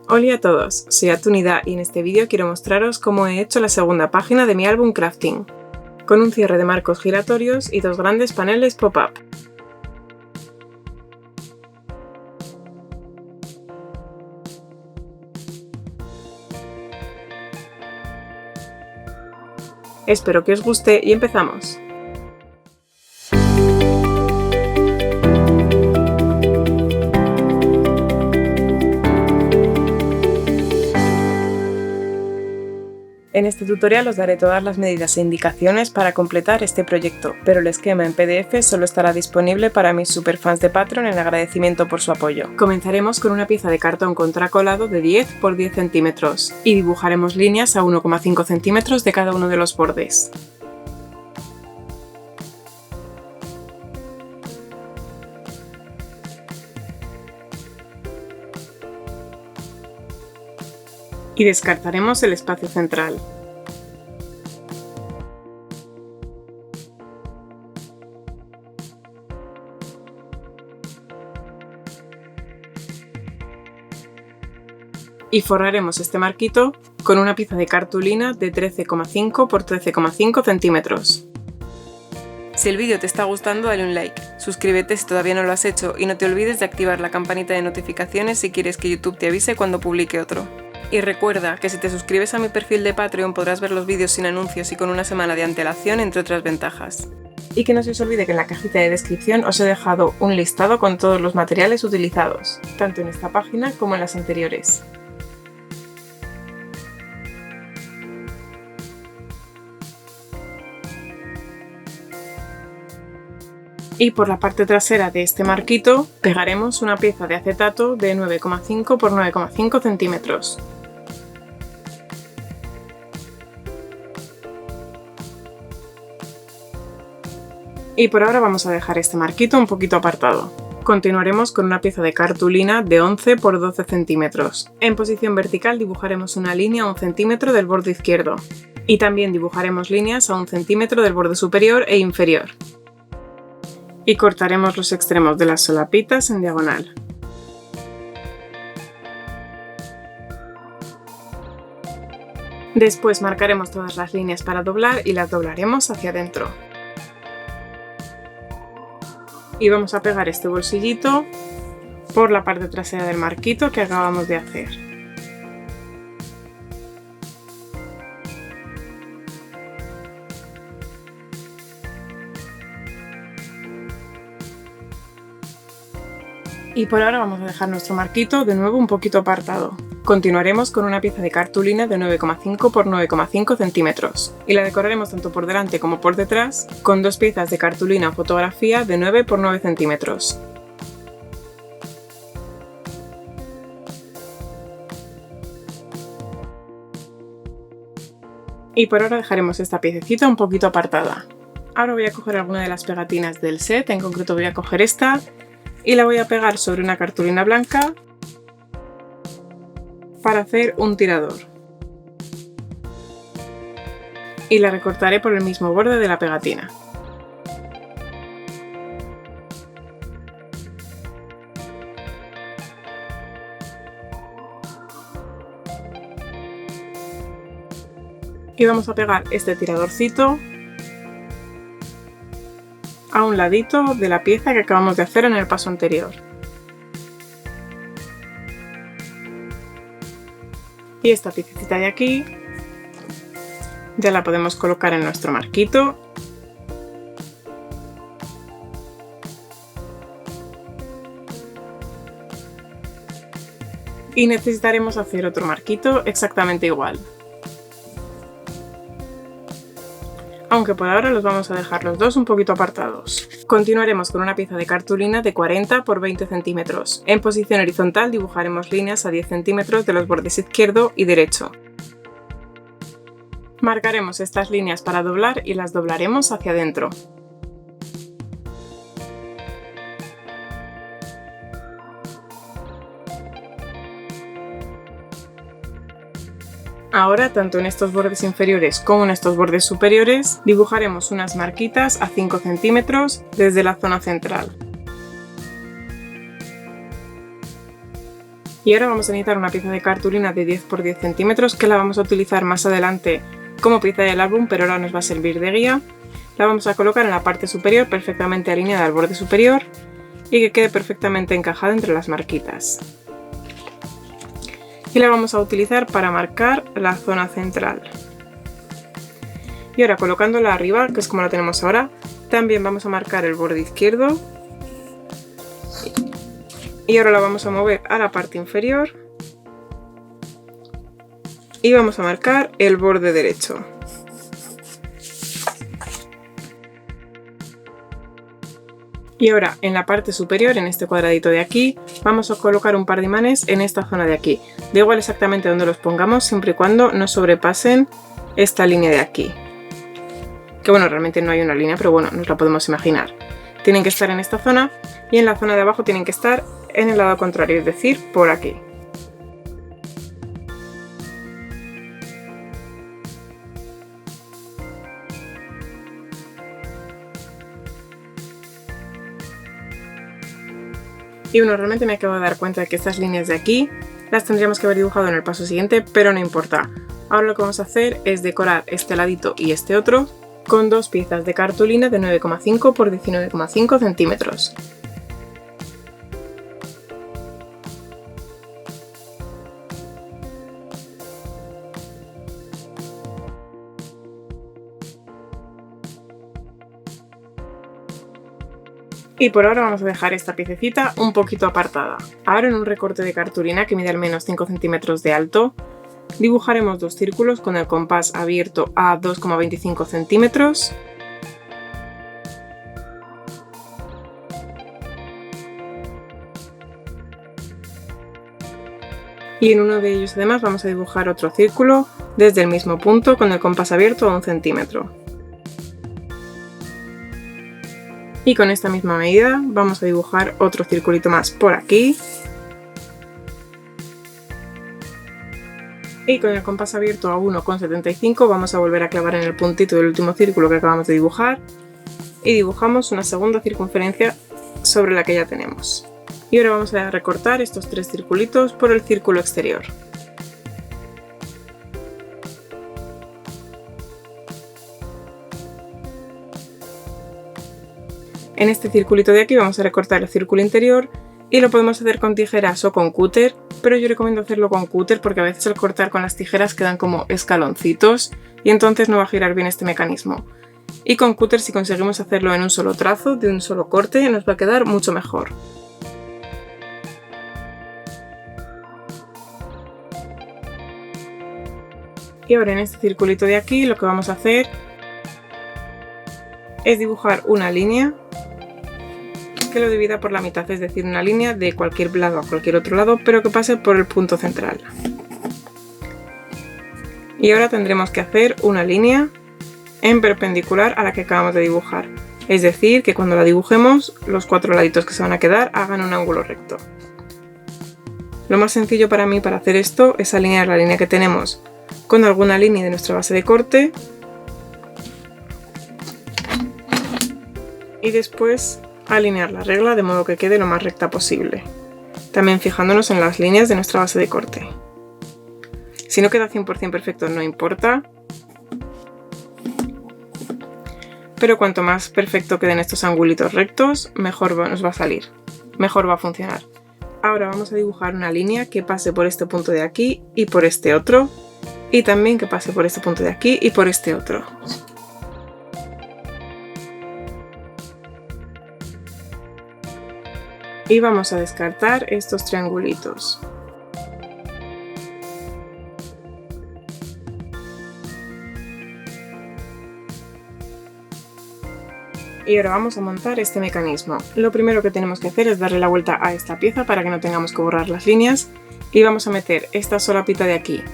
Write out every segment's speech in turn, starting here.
Hola a todos, soy Atunida y en este vídeo quiero mostraros cómo he hecho la segunda página de mi álbum Crafting, con un cierre de marcos giratorios y dos grandes paneles pop-up. Espero que os guste y empezamos. En este tutorial os daré todas las medidas e indicaciones para completar este proyecto, pero el esquema en PDF solo estará disponible para mis superfans de Patreon en agradecimiento por su apoyo. Comenzaremos con una pieza de cartón contracolado de 10 por 10 centímetros y dibujaremos líneas a 1,5 centímetros de cada uno de los bordes. Y descartaremos el espacio central. Y forraremos este marquito con una pieza de cartulina de 13,5 por 13,5 centímetros. Si el vídeo te está gustando, dale un like, suscríbete si todavía no lo has hecho y no te olvides de activar la campanita de notificaciones si quieres que YouTube te avise cuando publique otro. Y recuerda que si te suscribes a mi perfil de Patreon podrás ver los vídeos sin anuncios y con una semana de antelación, entre otras ventajas. Y que no se os olvide que en la cajita de descripción os he dejado un listado con todos los materiales utilizados, tanto en esta página como en las anteriores. Y por la parte trasera de este marquito pegaremos una pieza de acetato de 9,5 por 9,5 centímetros. Y por ahora vamos a dejar este marquito un poquito apartado. Continuaremos con una pieza de cartulina de 11 por 12 centímetros. En posición vertical dibujaremos una línea a 1 centímetro del borde izquierdo. Y también dibujaremos líneas a 1 centímetro del borde superior e inferior. Y cortaremos los extremos de las solapitas en diagonal. Después marcaremos todas las líneas para doblar y las doblaremos hacia adentro. Y vamos a pegar este bolsillito por la parte trasera del marquito que acabamos de hacer. Y por ahora vamos a dejar nuestro marquito de nuevo un poquito apartado. Continuaremos con una pieza de cartulina de 9,5 por 9,5 centímetros y la decoraremos tanto por delante como por detrás con dos piezas de cartulina o fotografía de 9 por 9 centímetros. Y por ahora dejaremos esta piececita un poquito apartada. Ahora voy a coger alguna de las pegatinas del set, en concreto voy a coger esta y la voy a pegar sobre una cartulina blanca para hacer un tirador. Y la recortaré por el mismo borde de la pegatina. Y vamos a pegar este tiradorcito a un ladito de la pieza que acabamos de hacer en el paso anterior. Y esta piececita de aquí ya la podemos colocar en nuestro marquito. Y necesitaremos hacer otro marquito exactamente igual. Aunque por ahora los vamos a dejar los dos un poquito apartados. Continuaremos con una pieza de cartulina de 40 por 20 centímetros. En posición horizontal dibujaremos líneas a 10 centímetros de los bordes izquierdo y derecho. Marcaremos estas líneas para doblar y las doblaremos hacia adentro. Ahora, tanto en estos bordes inferiores como en estos bordes superiores, dibujaremos unas marquitas a 5 centímetros desde la zona central. Y ahora vamos a necesitar una pieza de cartulina de 10 x 10 centímetros que la vamos a utilizar más adelante como pieza del álbum, pero ahora nos va a servir de guía. La vamos a colocar en la parte superior, perfectamente alineada al borde superior y que quede perfectamente encajada entre las marquitas. Y la vamos a utilizar para marcar la zona central. Y ahora colocándola arriba, que es como la tenemos ahora, también vamos a marcar el borde izquierdo. Y ahora la vamos a mover a la parte inferior y vamos a marcar el borde derecho. Y ahora en la parte superior, en este cuadradito de aquí, vamos a colocar un par de imanes en esta zona de aquí. Da igual exactamente dónde los pongamos, siempre y cuando no sobrepasen esta línea de aquí. Que bueno, realmente no hay una línea, pero bueno, nos la podemos imaginar. Tienen que estar en esta zona y en la zona de abajo tienen que estar en el lado contrario, es decir, por aquí. Y bueno, realmente me acabo de dar cuenta de que estas líneas de aquí las tendríamos que haber dibujado en el paso siguiente, pero no importa. Ahora lo que vamos a hacer es decorar este ladito y este otro con dos piezas de cartulina de 9,5 x 19,5 centímetros. Y por ahora vamos a dejar esta piececita un poquito apartada. Ahora en un recorte de cartulina que mide al menos 5 centímetros de alto, dibujaremos dos círculos con el compás abierto a 2,25 centímetros. Y en uno de ellos además vamos a dibujar otro círculo desde el mismo punto con el compás abierto a 1 centímetro. Y con esta misma medida vamos a dibujar otro circulito más por aquí. Y con el compás abierto a 1,75 vamos a volver a clavar en el puntito del último círculo que acabamos de dibujar. Y dibujamos una segunda circunferencia sobre la que ya tenemos. Y ahora vamos a recortar estos tres circulitos por el círculo exterior. En este circulito de aquí vamos a recortar el círculo interior y lo podemos hacer con tijeras o con cúter, pero yo recomiendo hacerlo con cúter porque a veces al cortar con las tijeras quedan como escaloncitos y entonces no va a girar bien este mecanismo. Y con cúter, si conseguimos hacerlo en un solo trazo, de un solo corte, nos va a quedar mucho mejor. Y ahora en este circulito de aquí lo que vamos a hacer es dibujar una línea que lo divida por la mitad, es decir, una línea de cualquier lado a cualquier otro lado, pero que pase por el punto central. Y ahora tendremos que hacer una línea en perpendicular a la que acabamos de dibujar, es decir, que cuando la dibujemos los cuatro laditos que se van a quedar hagan un ángulo recto. Lo más sencillo para mí para hacer esto es alinear la línea que tenemos con alguna línea de nuestra base de corte y después alinear la regla de modo que quede lo más recta posible, también fijándonos en las líneas de nuestra base de corte. Si no queda 100% perfecto no importa, pero cuanto más perfecto queden estos angulitos rectos, mejor nos va a salir, mejor va a funcionar. Ahora vamos a dibujar una línea que pase por este punto de aquí y por este otro, y también que pase por este punto de aquí y por este otro. Y vamos a descartar estos triangulitos. Y ahora vamos a montar este mecanismo. Lo primero que tenemos que hacer es darle la vuelta a esta pieza para que no tengamos que borrar las líneas. Y vamos a meter esta solapita de aquí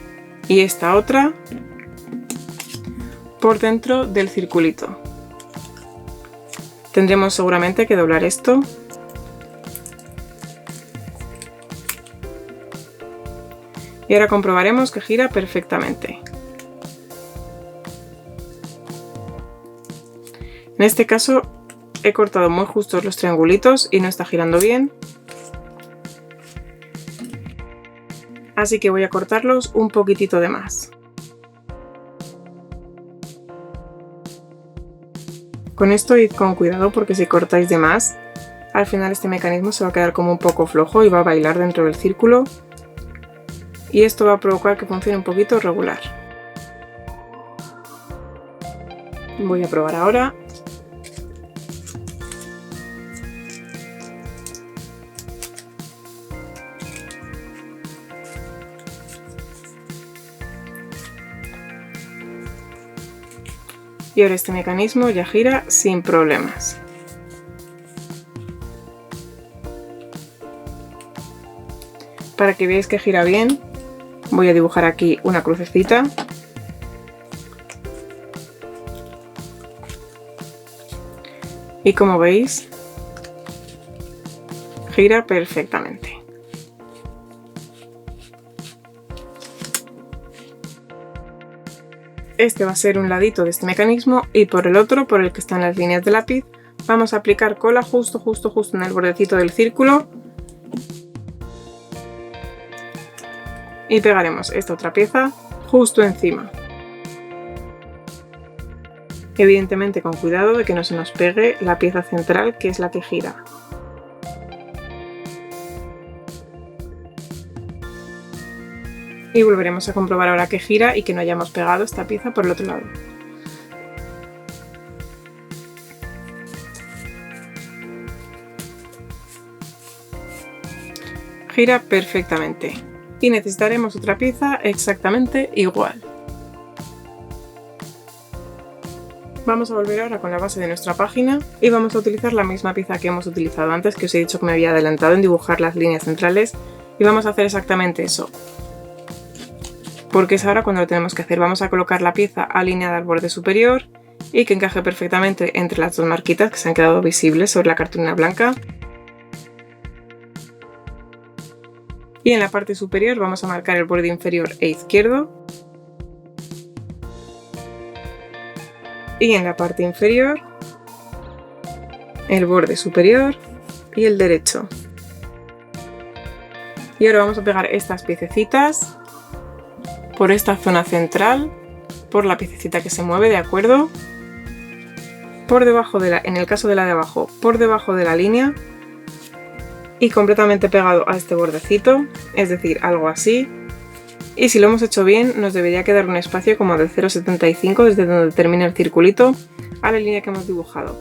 y esta otra por dentro del circulito. Tendremos seguramente que doblar esto. Y ahora comprobaremos que gira perfectamente. En este caso he cortado muy justos los triangulitos y no está girando bien. así que voy a cortarlos un poquitito de más. Con esto id con cuidado porque si cortáis de más, al final este mecanismo se va a quedar como un poco flojo y va a bailar dentro del círculo y esto va a provocar que funcione un poquito regular. Voy a probar ahora. Y ahora este mecanismo ya gira sin problemas. Para que veáis que gira bien, voy a dibujar aquí una crucecita. Y como veis, gira perfectamente. Este va a ser un ladito de este mecanismo y por el otro, por el que están las líneas de lápiz, vamos a aplicar cola justo en el bordecito del círculo y pegaremos esta otra pieza justo encima. Evidentemente con cuidado de que no se nos pegue la pieza central, que es la que gira. Y volveremos a comprobar ahora que gira y que no hayamos pegado esta pieza por el otro lado. Gira perfectamente. Y necesitaremos otra pieza exactamente igual. Vamos a volver ahora con la base de nuestra página y vamos a utilizar la misma pieza que hemos utilizado antes, que os he dicho que me había adelantado en dibujar las líneas centrales, y vamos a hacer exactamente eso. Porque es ahora cuando lo tenemos que hacer. Vamos a colocar la pieza alineada al borde superior y que encaje perfectamente entre las dos marquitas que se han quedado visibles sobre la cartulina blanca. Y en la parte superior vamos a marcar el borde inferior e izquierdo. Y en la parte inferior, el borde superior y el derecho. Y ahora vamos a pegar estas piececitas por esta zona central, por la piececita que se mueve, ¿de acuerdo? Por debajo de en el caso de la de abajo, por debajo de la línea y completamente pegado a este bordecito, es decir, algo así. Y si lo hemos hecho bien, nos debería quedar un espacio como de 0,75 desde donde termina el circulito a la línea que hemos dibujado.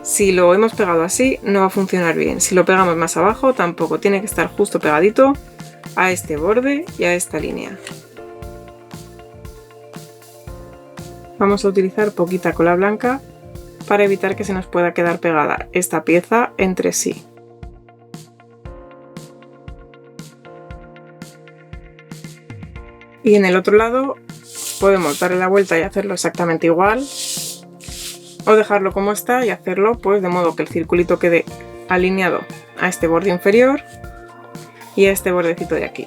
Si lo hemos pegado así, no va a funcionar bien. Si lo pegamos más abajo, tampoco. Tiene que estar justo pegadito a este borde y a esta línea. Vamos a utilizar poquita cola blanca para evitar que se nos pueda quedar pegada esta pieza entre sí. Y en el otro lado podemos darle la vuelta y hacerlo exactamente igual, o dejarlo como está y hacerlo pues de modo que el circulito quede alineado a este borde inferior y a este bordecito de aquí.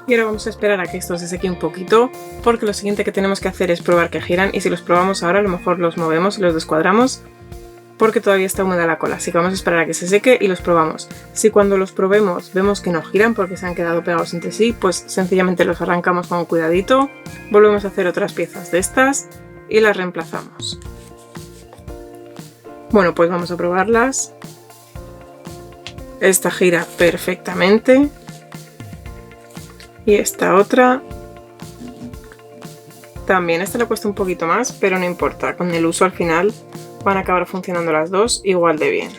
Y ahora vamos a esperar a que esto se seque un poquito, porque lo siguiente que tenemos que hacer es probar que giran, y si los probamos ahora a lo mejor los movemos y los descuadramos porque todavía está húmeda la cola, así que vamos a esperar a que se seque y los probamos. Si cuando los probemos vemos que no giran porque se han quedado pegados entre sí, pues sencillamente los arrancamos con cuidadito, volvemos a hacer otras piezas de estas y las reemplazamos. Bueno, pues vamos a probarlas. Esta gira perfectamente. Y esta otra también. Esta le cuesta un poquito más, pero no importa, con el uso al final van a acabar funcionando las dos igual de bien.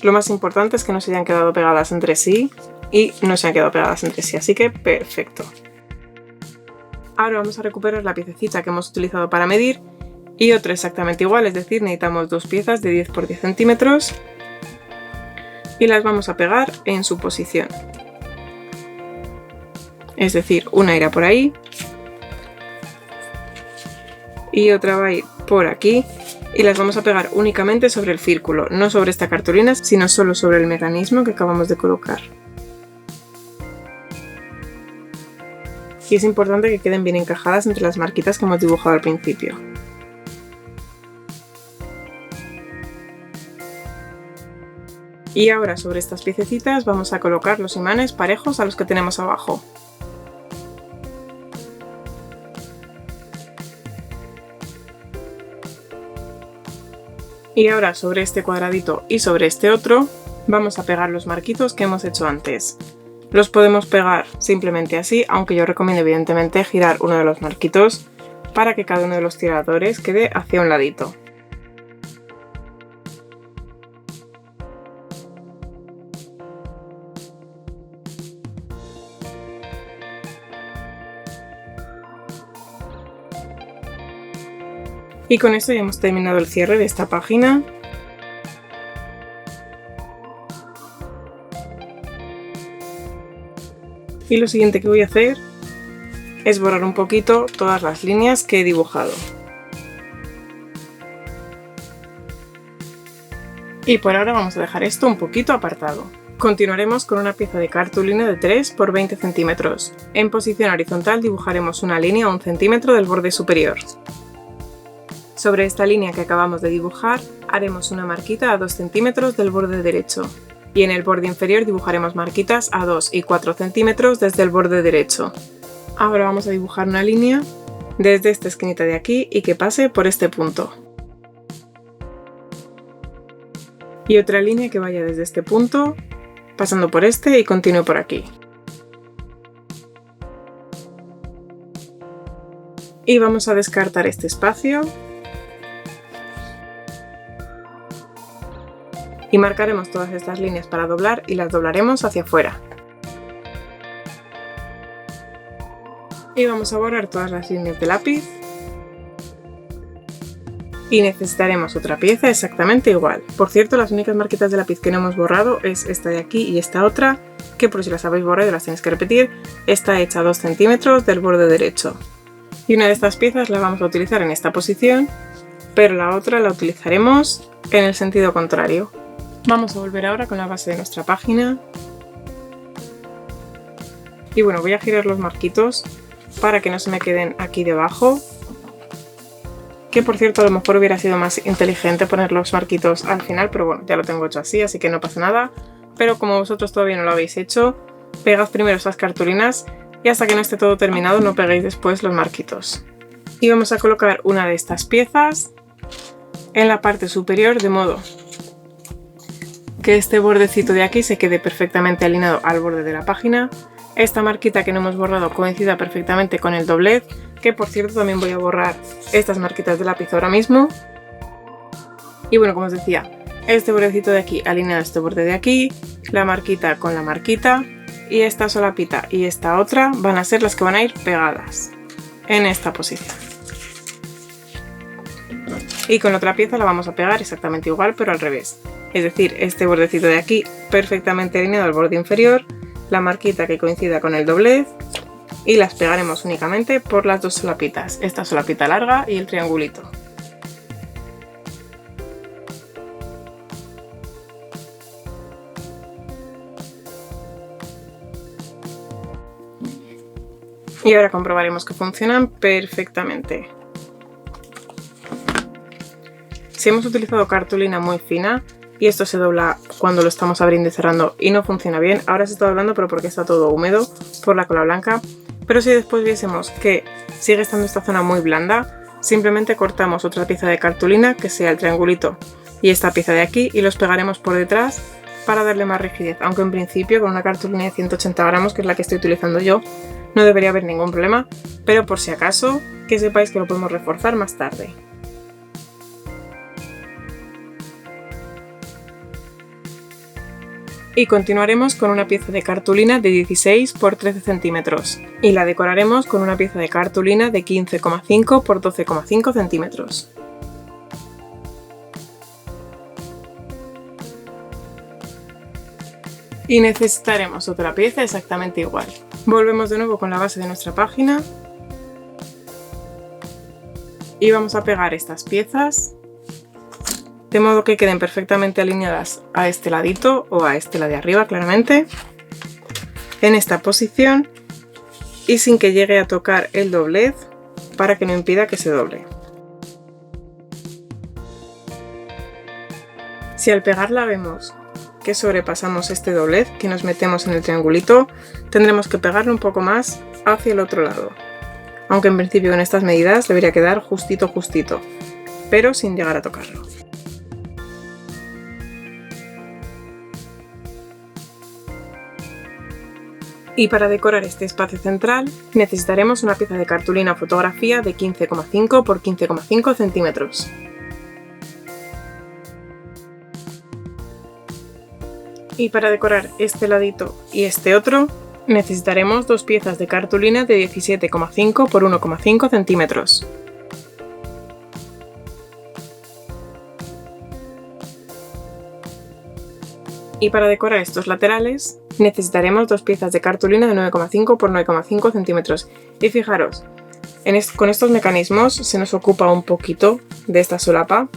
Lo más importante es que no se hayan quedado pegadas entre sí y no se han quedado pegadas entre sí, así que perfecto. Ahora vamos a recuperar la piececita que hemos utilizado para medir y otra exactamente igual, es decir, necesitamos dos piezas de 10 por 10 centímetros y las vamos a pegar en su posición. Es decir, una irá por ahí y otra va a ir por aquí y las vamos a pegar únicamente sobre el círculo, no sobre esta cartulina, sino solo sobre el mecanismo que acabamos de colocar. Y es importante que queden bien encajadas entre las marquitas que hemos dibujado al principio. Y ahora sobre estas piececitas vamos a colocar los imanes parejos a los que tenemos abajo. Y ahora sobre este cuadradito y sobre este otro vamos a pegar los marquitos que hemos hecho antes. Los podemos pegar simplemente así, aunque yo recomiendo evidentemente girar uno de los marquitos para que cada uno de los tiradores quede hacia un ladito. Y con esto ya hemos terminado el cierre de esta página. Y lo siguiente que voy a hacer es borrar un poquito todas las líneas que he dibujado. Y por ahora vamos a dejar esto un poquito apartado. Continuaremos con una pieza de cartulina de 3 por 20 centímetros. En posición horizontal dibujaremos una línea a 1 centímetro del borde superior. Sobre esta línea que acabamos de dibujar haremos una marquita a 2 centímetros del borde derecho. Y en el borde inferior dibujaremos marquitas a 2 y 4 centímetros desde el borde derecho. Ahora vamos a dibujar una línea desde esta esquinita de aquí y que pase por este punto. Y otra línea que vaya desde este punto, pasando por este y continúe por aquí. Y vamos a descartar este espacio. Y marcaremos todas estas líneas para doblar y las doblaremos hacia afuera. Y vamos a borrar todas las líneas de lápiz. Y necesitaremos otra pieza exactamente igual. Por cierto, las únicas marquitas de lápiz que no hemos borrado es esta de aquí y esta otra, que por si las habéis borrado y las tenéis que repetir, está hecha a 2 centímetros del borde derecho. Y una de estas piezas la vamos a utilizar en esta posición, pero la otra la utilizaremos en el sentido contrario. Vamos a volver ahora con la base de nuestra página. Y bueno, voy a girar los marquitos para que no se me queden aquí debajo. Que por cierto, a lo mejor hubiera sido más inteligente poner los marquitos al final, pero bueno, ya lo tengo hecho así, así que no pasa nada. Pero como vosotros todavía no lo habéis hecho, pegad primero esas cartulinas y hasta que no esté todo terminado no peguéis después los marquitos. Y vamos a colocar una de estas piezas en la parte superior de modo que este bordecito de aquí se quede perfectamente alineado al borde de la página. Esta marquita que no hemos borrado coincida perfectamente con el doblez, que por cierto también voy a borrar estas marquitas de lápiz ahora mismo. Y bueno, como os decía, este bordecito de aquí alineado a este borde de aquí, la marquita con la marquita y esta solapita y esta otra van a ser las que van a ir pegadas en esta posición. Y con otra pieza la vamos a pegar exactamente igual pero al revés. Es decir, este bordecito de aquí perfectamente alineado al borde inferior, la marquita que coincida con el doblez y las pegaremos únicamente por las dos solapitas, esta solapita larga y el triangulito. Y ahora comprobaremos que funcionan perfectamente. Si hemos utilizado cartulina muy fina y esto se dobla cuando lo estamos abriendo y cerrando y no funciona bien, ahora se está doblando pero porque está todo húmedo por la cola blanca, pero si después viésemos que sigue estando esta zona muy blanda, simplemente cortamos otra pieza de cartulina que sea el triangulito y esta pieza de aquí y los pegaremos por detrás para darle más rigidez, aunque en principio con una cartulina de 180 gramos, que es la que estoy utilizando yo, no debería haber ningún problema, pero por si acaso, que sepáis que lo podemos reforzar más tarde. Y continuaremos con una pieza de cartulina de 16 por 13 centímetros y la decoraremos con una pieza de cartulina de 15,5 por 12,5 centímetros. Y necesitaremos otra pieza exactamente igual. Volvemos de nuevo con la base de nuestra página y vamos a pegar estas piezas de modo que queden perfectamente alineadas a este ladito o a este lado de arriba claramente, en esta posición y sin que llegue a tocar el doblez para que no impida que se doble. Si al pegarla vemos que sobrepasamos este doblez que nos metemos en el triangulito, tendremos que pegarlo un poco más hacia el otro lado. Aunque en principio con estas medidas debería quedar justito, pero sin llegar a tocarlo. Y para decorar este espacio central necesitaremos una pieza de cartulina fotografía de 15,5 por 15,5 centímetros. Y para decorar este ladito y este otro necesitaremos dos piezas de cartulina de 17,5 por 1,5 centímetros. Y para decorar estos laterales necesitaremos dos piezas de cartulina de 9,5 por 9,5 centímetros. Y fijaros, con estos mecanismos se nos ocupa un poquito de esta solapa,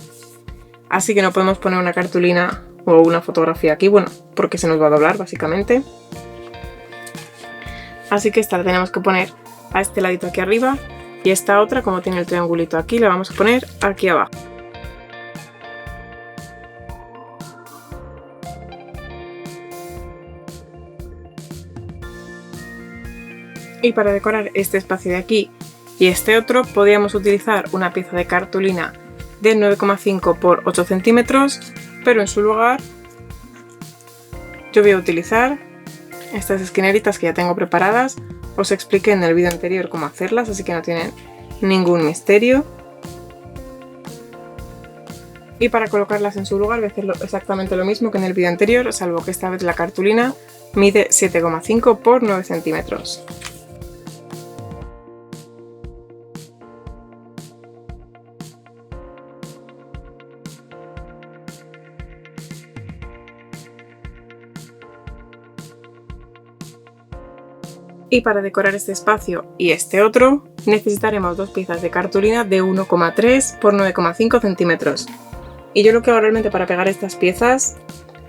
así que no podemos poner una cartulina o una fotografía aquí, bueno, porque se nos va a doblar básicamente. Así que esta la tenemos que poner a este ladito aquí arriba y esta otra, como tiene el triangulito aquí, la vamos a poner aquí abajo. Y para decorar este espacio de aquí y este otro podríamos utilizar una pieza de cartulina de 9,5 por 8 centímetros, pero en su lugar yo voy a utilizar estas esquineritas que ya tengo preparadas. Os expliqué en el vídeo anterior cómo hacerlas, así que no tienen ningún misterio. Y para colocarlas en su lugar voy a hacer exactamente lo mismo que en el vídeo anterior, salvo que esta vez la cartulina mide 7,5 por 9 centímetros. Y para decorar este espacio y este otro necesitaremos dos piezas de cartulina de 1,3 por 9,5 centímetros. Y yo lo que hago realmente para pegar estas piezas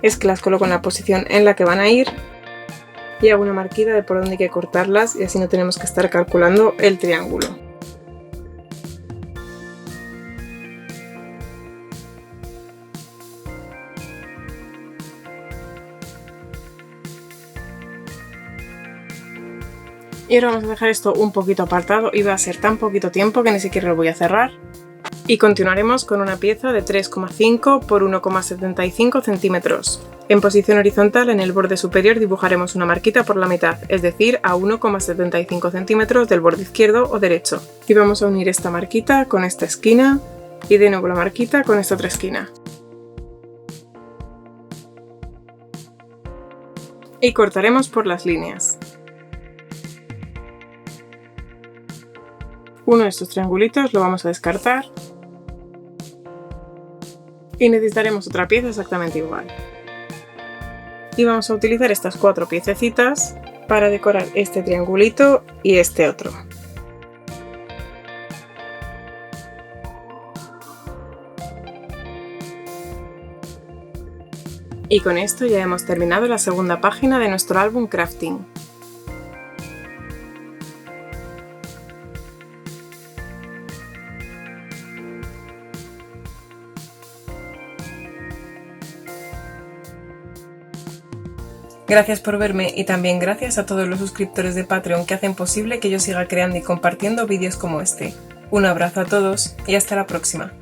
es que las coloco en la posición en la que van a ir y hago una marquita de por dónde hay que cortarlas y así no tenemos que estar calculando el triángulo. Y ahora vamos a dejar esto un poquito apartado y va a ser tan poquito tiempo que ni siquiera lo voy a cerrar. Y continuaremos con una pieza de 3,5 por 1,75 centímetros. En posición horizontal en el borde superior dibujaremos una marquita por la mitad, es decir, a 1,75 centímetros del borde izquierdo o derecho. Y vamos a unir esta marquita con esta esquina y de nuevo la marquita con esta otra esquina. Y cortaremos por las líneas. Uno de estos triangulitos lo vamos a descartar y necesitaremos otra pieza exactamente igual. Y vamos a utilizar estas cuatro piececitas para decorar este triangulito y este otro. Y con esto ya hemos terminado la segunda página de nuestro álbum Crafting. Gracias por verme y también gracias a todos los suscriptores de Patreon que hacen posible que yo siga creando y compartiendo vídeos como este. Un abrazo a todos y hasta la próxima.